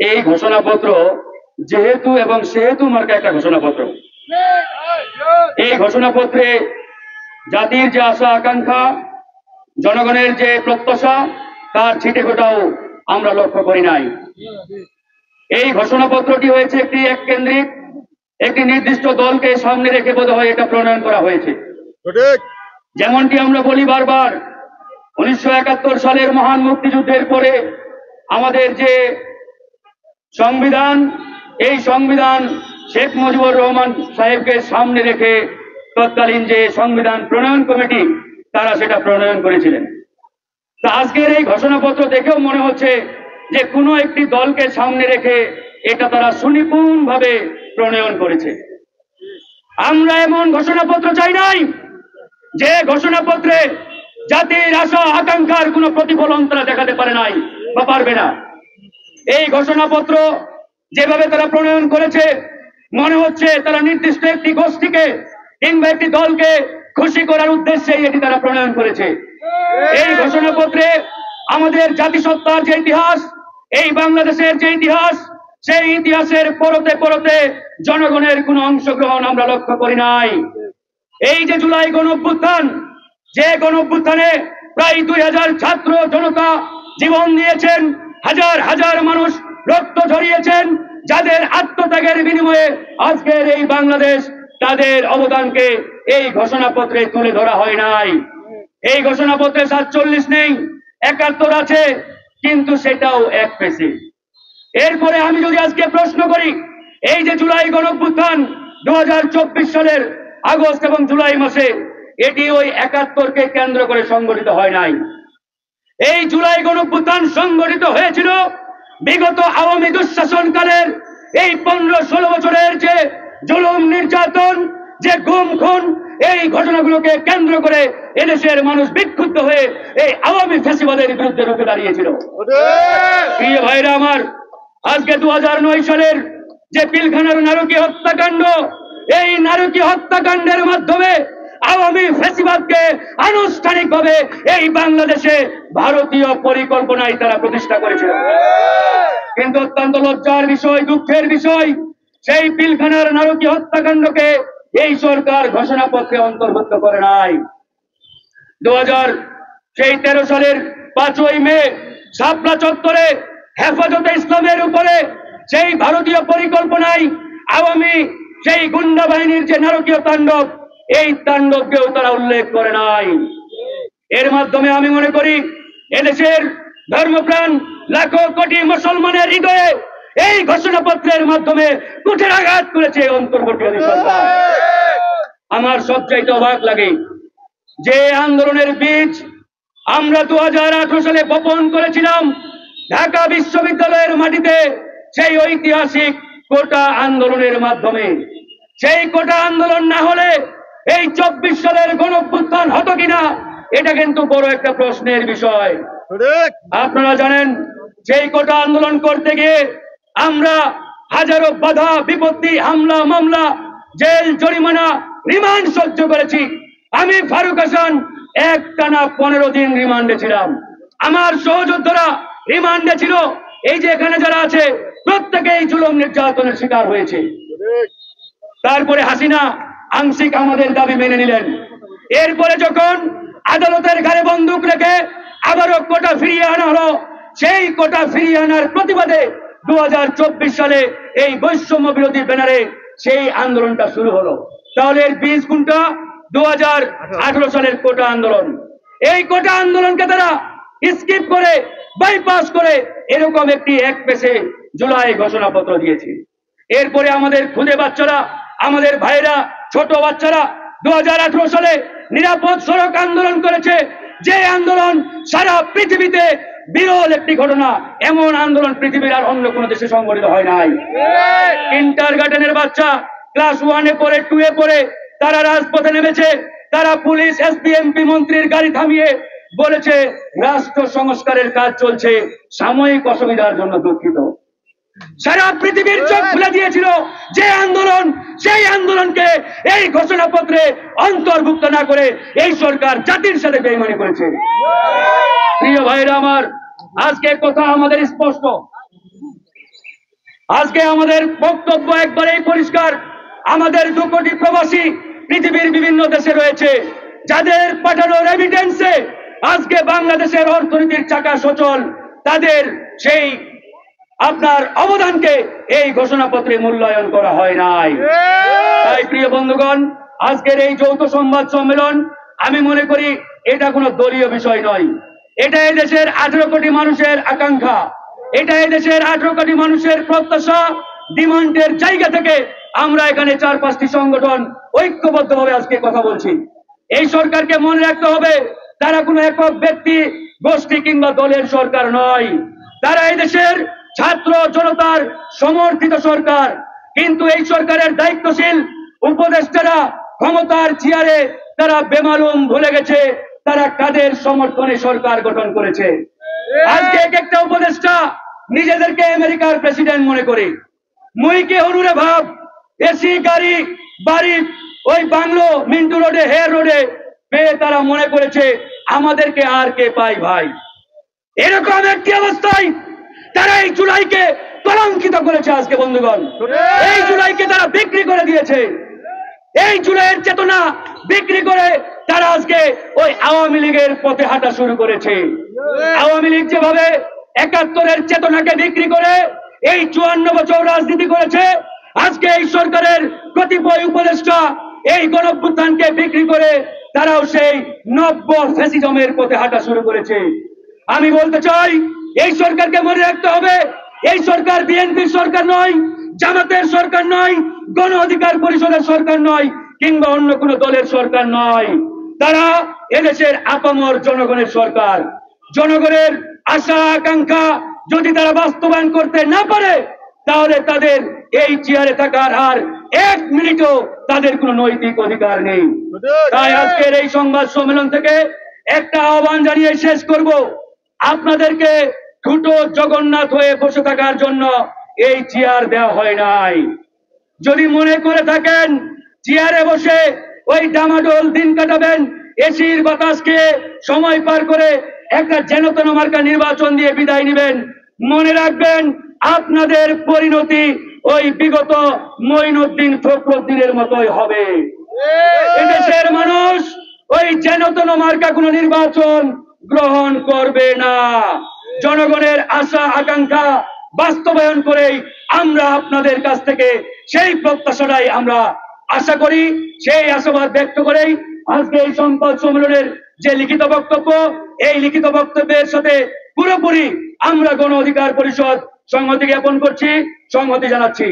এই ঘোষণাপত্র যেহেতু এবং সেহেতু মার্কা একটা ঘোষণাপত্র। এই ঘোষণাপত্রে জাতির যে আশা আকাঙ্ক্ষা, জনগণের যে প্রত্যাশা, তার ছিটেফোঁটাও আমরা লক্ষ্য করি নাই। এই ঘোষণাপত্রটি হয়েছে একটি এককেন্দ্রিক, একটি নির্দিষ্ট দলকে সামনে রেখে বোধহয় এটা প্রণয়ন করা হয়েছে। যেমনটি আমরা বলি বারবার, 1971 সালের মহান মুক্তিযুদ্ধের পরে আমাদের যে সংবিধান, এই সংবিধান শেখ মুজিবুর রহমান সাহেবকে সামনে রেখে তৎকালীন যে সংবিধান প্রণয়ন কমিটি, তারা সেটা প্রণয়ন করেছিলেন। তা আজকের এই ঘোষণাপত্র দেখেও মনে হচ্ছে যে কোনো একটি দলকে সামনে রেখে এটা তারা সুনিপুণভাবে প্রণয়ন করেছে। আমরা এমন ঘোষণাপত্র চাই নাই যে ঘোষণাপত্রে জাতির আশা আকাঙ্ক্ষার কোনো প্রতিফলন তারা দেখাতে পারে নাই বা পারবে না। এই ঘোষণাপত্র যেভাবে তারা প্রণয়ন করেছে, মনে হচ্ছে তারা নির্দিষ্ট একটি গোষ্ঠীকে কিংবা একটি দলকে খুশি করার উদ্দেশ্যে এটি তারা প্রণয়ন করেছে। এই ঘোষণাপত্রে আমাদের জাতিসত্তার যে ইতিহাস, এই বাংলাদেশের যে ইতিহাস, সেই ইতিহাসের পরতে পরতে জনগণের কোনো অংশগ্রহণ আমরা লক্ষ্য করি নাই। এই যে জুলাই গণঅভ্যুত্থান, যে গণঅভ্যুত্থানে প্রায় 2000 ছাত্র জনতা জীবন দিয়েছেন, হাজার হাজার মানুষ রক্ত ঝরিয়েছেন, যাদের আত্মত্যাগের বিনিময়ে আজকের এই বাংলাদেশ, তাদের অবদানকে এই ঘোষণাপত্রে তুলে ধরা হয় নাই। এই ঘোষণাপত্রে 47 নেই, 71 আছে, কিন্তু সেটাও এক পেশে। এরপরে আমি যদি আজকে প্রশ্ন করি, এই যে জুলাই গণঅভ্যুত্থান 2024 সালের আগস্ট এবং জুলাই মাসে, এটি ওই 71কে কেন্দ্র করে সংগঠিত হয় নাই। এই জুলাই গণঅভ্যুত্থান সংগঠিত হয়েছিল বিগত আওয়ামী দুঃশাসনকালের এই 15-16 বছরের যে জুলুম নির্যাতন, যে গুম খুন, এই ঘটনাগুলোকে কেন্দ্র করে এদেশের মানুষ বিক্ষুব্ধ হয়ে এই আওয়ামী ফ্যাসিবাদের বিরুদ্ধে রুখে দাঁড়িয়েছিল। প্রিয় ভাইরা আমার, আজকে 2009 সালের যে পিলখানার নারকীয় হত্যাকাণ্ড, এই নারকীয় হত্যাকাণ্ডের মাধ্যমে আওয়ামী ফ্যাসিবাদকে আনুষ্ঠানিকভাবে এই বাংলাদেশে ভারতীয় পরিকল্পনায় তারা প্রতিষ্ঠা করেছিল। কিন্তু অত্যন্ত লজ্জার বিষয়, দুঃখের বিষয়, সেই পিলখানার নারকীয় হত্যাকাণ্ডকে এই সরকার ঘোষণাপত্রে অন্তর্ভুক্ত করে নাই। 2013 সালের 5ই মে শাপলা চত্বরে হেফাজতে ইসলামের উপরে সেই ভারতীয় পরিকল্পনায় আওয়ামী সেই গুন্ডা বাহিনীর যে নারকীয় তাণ্ডব, এই তাণ্ডবকেও তারা উল্লেখ করে নাই। এর মাধ্যমে আমি মনে করি এদেশের ধর্মপ্রাণ লাখো কোটি মুসলমানের হৃদয়ে এই ঘোষণাপত্রের মাধ্যমে কুঠারাঘাত করেছে অন্তর্বর্তী সরকার। আমার সবচাইতে অবাক লাগে যে আন্দোলনের বীজ আমরা 2018 সালে বপন করেছিলাম ঢাকা বিশ্ববিদ্যালয়ের মাটিতে, সেই ঐতিহাসিক কোটা আন্দোলনের মাধ্যমে। সেই কোটা আন্দোলন না হলে এই 24 সালের গণঅভ্যুত্থান হতো কিনা, এটা কিন্তু বড় একটা প্রশ্নের বিষয়। আপনারা জানেন, সেই কোটা আন্দোলন করতে গিয়ে আমরা হাজারো বাধা বিপত্তি, হামলা মামলা, জেল, জরিমানা, রিমান্ড সহ্য করেছি। আমি ফারুক হাসান একটানা 15 দিন রিমান্ডে ছিলাম। আমার সহযোদ্ধারা রিমান্ডে ছিল। এই যে এখানে যারা আছে প্রত্যেকেই জুলুম নির্যাতনের শিকার হয়েছে। তারপরে হাসিনা আংশিক আমাদের দাবি মেনে নিলেন। এরপরে যখন আদালতের ঘাড়ে বন্দুক রেখে আবারও কোটা ফিরিয়ে আনা হলো, সেই কোটা ফিরিয়ে আনার প্রতিবাদে 2024 সালে এই বৈষম্য বিরোধী ব্যানারে সেই আন্দোলনটা শুরু হলো। তাহলে এর বীজ কোনটা? 2018 সালের কোটা আন্দোলন। এই কোটা আন্দোলনকে তারা স্কিপ করে, বাইপাস করে এরকম একটি এক পেশে জুলাই ঘোষণাপত্র দিয়েছে। এরপরে আমাদের খুদে বাচ্চারা, আমাদের ভাইরা, ছোট বাচ্চারা 2018 সালে নিরাপদ সড়ক আন্দোলন করেছে, যে আন্দোলন সারা পৃথিবীতে বিরল একটি ঘটনা। এমন আন্দোলন পৃথিবীর আর অন্য কোনো দেশে সংগঠিত হয় নাই। কিন্ডারগার্টেনের বাচ্চা ক্লাস 1-এ পড়ে, 2-এ পড়ে, তারা রাজপথে নেমেছে। তারা পুলিশ, এসপি, এমপি, মন্ত্রীর গাড়ি থামিয়ে বলেছে রাষ্ট্র সংস্কারের কাজ চলছে, সাময়িক অসুবিধার জন্য দুঃখিত। সারা পৃথিবীর চোখ খুলে দিয়েছিল যে আন্দোলন, সেই আন্দোলনকে এই ঘোষণাপত্রে অন্তর্ভুক্ত না করে এই সরকার জাতির সাথে বেইমানি করেছে। প্রিয় ভাইরা আমার, আজকে কথা আমাদের স্পষ্ট, আজকে আমাদের বক্তব্য একবারেই পরিষ্কার। আমাদের 2 কোটি প্রবাসী পৃথিবীর বিভিন্ন দেশে রয়েছে, যাদের পাঠানো রেমিটেন্সে আজকে বাংলাদেশের অর্থনীতির চাকা সচল। তাদের সেই আপনার অবদানকে এই ঘোষণাপত্রে মূল্যায়ন করা হয় নাই। তাই প্রিয় বন্ধুগণ, আজকের এই যৌথ সংবাদ সম্মেলন আমি মনে করি এটা কোনো দলীয় বিষয় নয়। এটা এই দেশের 18 কোটি মানুষের আকাঙ্ক্ষা, এটা এই দেশের 18 কোটি মানুষের প্রত্যাশা, ডিমান্ডের জায়গা থেকে আমরা এখানে 4-5টি সংগঠন ঐক্যবদ্ধভাবে আজকে কথা বলছি। এই সরকারকে মনে রাখতে হবে, তারা কোনো একক ব্যক্তি, গোষ্ঠী কিংবা দলের সরকার নয়। তারা এই দেশের ছাত্র জনতার সমর্থিত সরকার। কিন্তু এই সরকারের দায়িত্বশীল উপদেষ্টারা ক্ষমতার চেয়ারে তারা বেমালুম ভুলে গেছে তারা কাদের সমর্থনে সরকার গঠন করেছে। আজকে এক একটা উপদেষ্টা নিজেদেরকে আমেরিকার প্রেসিডেন্ট মনে করে। মুইকে হরুরে ভাব, এসি গাড়ি, বাড়ি, ওই বাংলো, মিন্টু রোডে, হেয়ার রোডে পেয়ে তারা মনে করেছে আমাদেরকে আর কে পাই ভাই। এরকম একটি অবস্থায় তারা এই জুলাইকে কলঙ্কিত করেছে। আজকে বন্ধুগণ, এই জুলাইকে তারা বিক্রি করে দিয়েছে। এই জুলাইয়ের চেতনা বিক্রি করে তারা আজকে ওই আওয়ামী লীগের পথে হাঁটা শুরু করেছে। আওয়ামী লীগ যেভাবে 71-এর চেতনাকে বিক্রি করে এই 54 বছর রাজনীতি করেছে, আজকে এই সরকারের কতিপয় উপদেষ্টা এই গণঅভ্যুত্থানকে বিক্রি করে তারাও সেই নব্য ফ্যাসিজমের পথে হাঁটা শুরু করেছে। আমি বলতে চাই, এই সরকারকে মনে রাখতে হবে, এই সরকার বিএনপির সরকার নয়, জামাতের সরকার নয়, গণ অধিকার পরিষদের সরকার নয়, কিংবা অন্য কোনো দলের সরকার নয়। তারা এদেশের আপামর জনগণের সরকার। জনগণের আশা আকাঙ্ক্ষা যদি তারা বাস্তবায়ন করতে না পারে, তাহলে তাদের এই চেয়ারে থাকার আর 1 মিনিটও তাদের কোনো নৈতিক অধিকার নেই। তাই আজকের এই সংবাদ সম্মেলন থেকে একটা আহ্বান জানিয়ে শেষ করব, আপনাদেরকে ছোট জগন্নাথ হয়ে বসে থাকার জন্য এই চেয়ার দেওয়া হয় নাই। যদি মনে করে থাকেন চেয়ারে বসে ওই ডামাডোল দিন কাটাবেন, এসির বাতাস খেয়ে সময় পার করে একটা যেনতেন মার্কা নির্বাচন দিয়ে বিদায় নেবেন, মনে রাখবেন আপনাদের পরিণতি ওই বিগত মঈনুদ্দিন ফখরুদ্দিনের মতোই হবে। এদেশের মানুষ ওই যেনতেন মার্কা কোনো নির্বাচন গ্রহণ করবে না। জনগণের আশা আকাঙ্ক্ষা বাস্তবায়ন করেই আমরা আপনাদের কাছ থেকে সেই প্রত্যাশাটাই আমরা আশা করি। সেই আশাবাদ ব্যক্ত করেই আজকে এই সংবাদ সম্মেলনের যে লিখিত বক্তব্য, এই লিখিত বক্তব্যের সাথে পুরোপুরি আমরা গণ অধিকার পরিষদ সংহতি জ্ঞাপন করছি, সংহতি জানাচ্ছি।